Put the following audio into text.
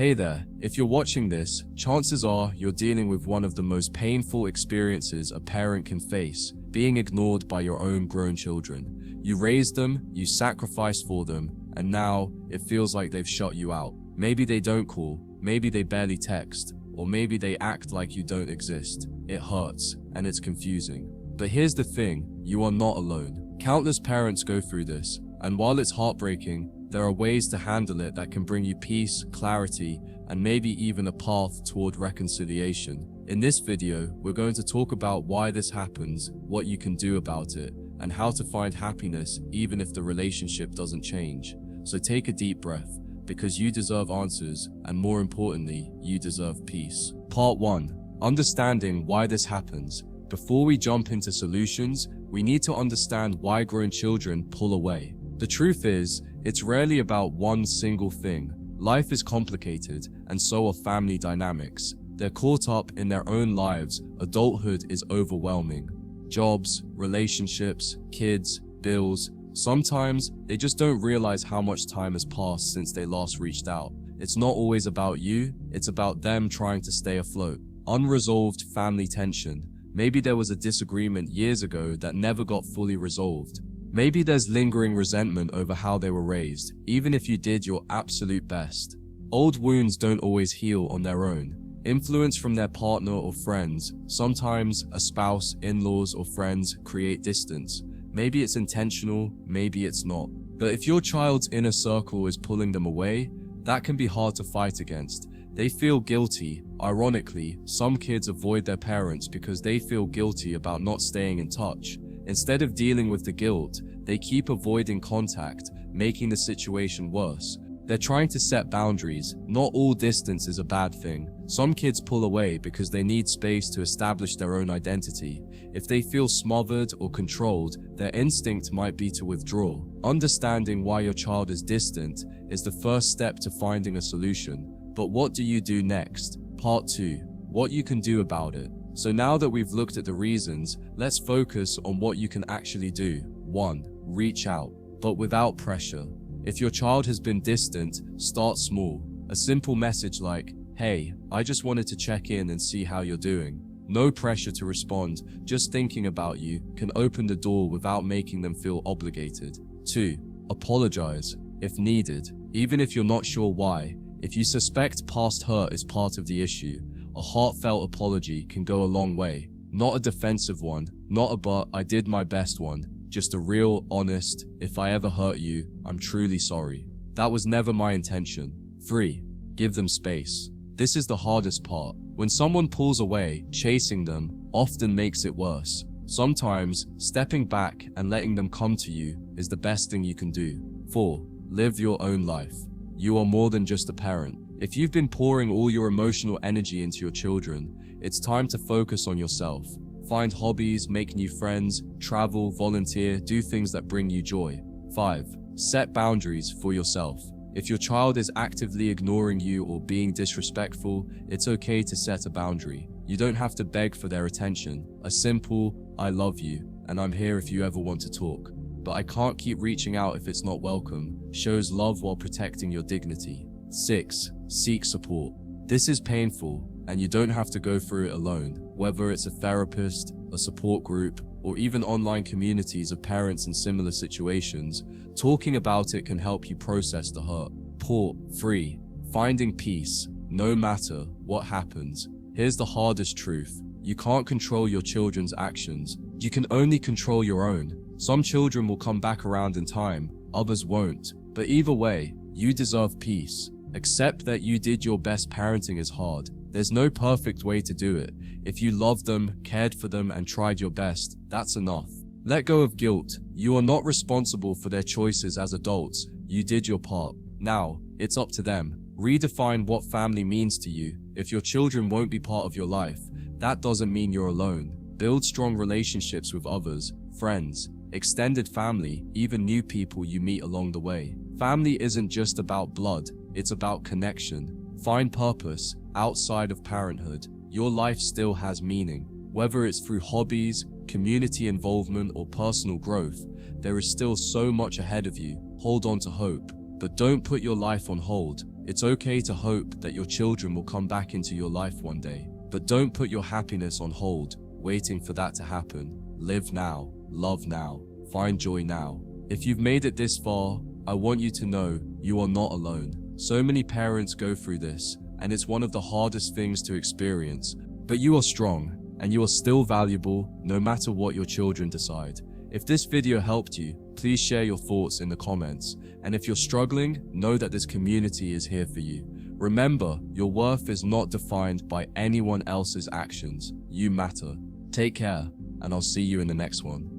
Hey there, if you're watching this, chances are you're dealing with one of the most painful experiences a parent can face, being ignored by your own grown children. You raised them, you sacrificed for them, and now it feels like they've shut you out. Maybe they don't call, maybe they barely text, or maybe they act like you don't exist. It hurts, and it's confusing. But here's the thing, you are not alone. Countless parents go through this, and while it's heartbreaking, there are ways to handle it that can bring you peace, clarity, and maybe even a path toward reconciliation. In this video, we're going to talk about why this happens, what you can do about it, and how to find happiness even if the relationship doesn't change. So take a deep breath, because you deserve answers, and more importantly, you deserve peace. Part 1. Understanding why this happens. Before we jump into solutions, we need to understand why grown children pull away. The truth is, it's rarely about one single thing. Life is complicated, and so are family dynamics. They're caught up in their own lives. Adulthood is overwhelming. Jobs, relationships, kids, bills. Sometimes they just don't realize how much time has passed since they last reached out. It's not always about you, it's about them trying to stay afloat. Unresolved family tension. Maybe there was a disagreement years ago that never got fully resolved. Maybe there's lingering resentment over how they were raised, even if you did your absolute best. Old wounds don't always heal on their own. Influence from their partner or friends, sometimes a spouse, in-laws, or friends, create distance. Maybe it's intentional, maybe it's not. But if your child's inner circle is pulling them away, that can be hard to fight against. They feel guilty. Ironically, some kids avoid their parents because they feel guilty about not staying in touch. Instead of dealing with the guilt, they keep avoiding contact, making the situation worse. They're trying to set boundaries. Not all distance is a bad thing. Some kids pull away because they need space to establish their own identity. If they feel smothered or controlled, their instinct might be to withdraw. Understanding why your child is distant is the first step to finding a solution. But what do you do next? Part 2. What you can do about it. So now that we've looked at the reasons, let's focus on what you can actually do. 1. Reach out, but without pressure. If your child has been distant, start small. A simple message like, "Hey, I just wanted to check in and see how you're doing." No pressure to respond, just thinking about you can open the door without making them feel obligated. 2. Apologize, if needed, even if you're not sure why. If you suspect past hurt is part of the issue, a heartfelt apology can go a long way. Not a defensive one, not a "but I did my best" one, just a real, honest, "If I ever hurt you, I'm truly sorry. That was never my intention." 3. Give them space. This is the hardest part. When someone pulls away, chasing them often makes it worse. Sometimes, stepping back and letting them come to you is the best thing you can do. 4. Live your own life. You are more than just a parent. If you've been pouring all your emotional energy into your children, it's time to focus on yourself. Find hobbies, make new friends, travel, volunteer, do things that bring you joy. 5. Set boundaries for yourself. If your child is actively ignoring you or being disrespectful, it's okay to set a boundary. You don't have to beg for their attention. A simple, "I love you, and I'm here if you ever want to talk, but I can't keep reaching out if it's not welcome," shows love while protecting your dignity. 6. Seek support. This is painful, and you don't have to go through it alone. Whether it's a therapist, a support group, or even online communities of parents in similar situations, talking about it can help you process the hurt. Part 3. Finding peace, no matter what happens. Here's the hardest truth. You can't control your children's actions. You can only control your own. Some children will come back around in time, others won't. But either way, you deserve peace. Accept that you did your best. Parenting is hard. There's no perfect way to do it. If you loved them, cared for them, and tried your best, that's enough. Let go of guilt. You are not responsible for their choices as adults. You did your part. Now, it's up to them. Redefine what family means to you. If your children won't be part of your life, that doesn't mean you're alone. Build strong relationships with others, friends, extended family, even new people you meet along the way. Family isn't just about blood, it's about connection. Find purpose outside of parenthood. Your life still has meaning. Whether it's through hobbies, community involvement, or personal growth, there is still so much ahead of you. Hold on to hope, but don't put your life on hold. It's okay to hope that your children will come back into your life one day, but don't put your happiness on hold, waiting for that to happen. Live now, love now, find joy now. If you've made it this far, I want you to know you are not alone. So many parents go through this, and it's one of the hardest things to experience, but you are strong, and you are still valuable no matter what your children decide. If this video helped you, please share your thoughts in the comments. And if you're struggling, know that this community is here for you. Remember, your worth is not defined by anyone else's actions. You matter. Take care, and I'll see you in the next one.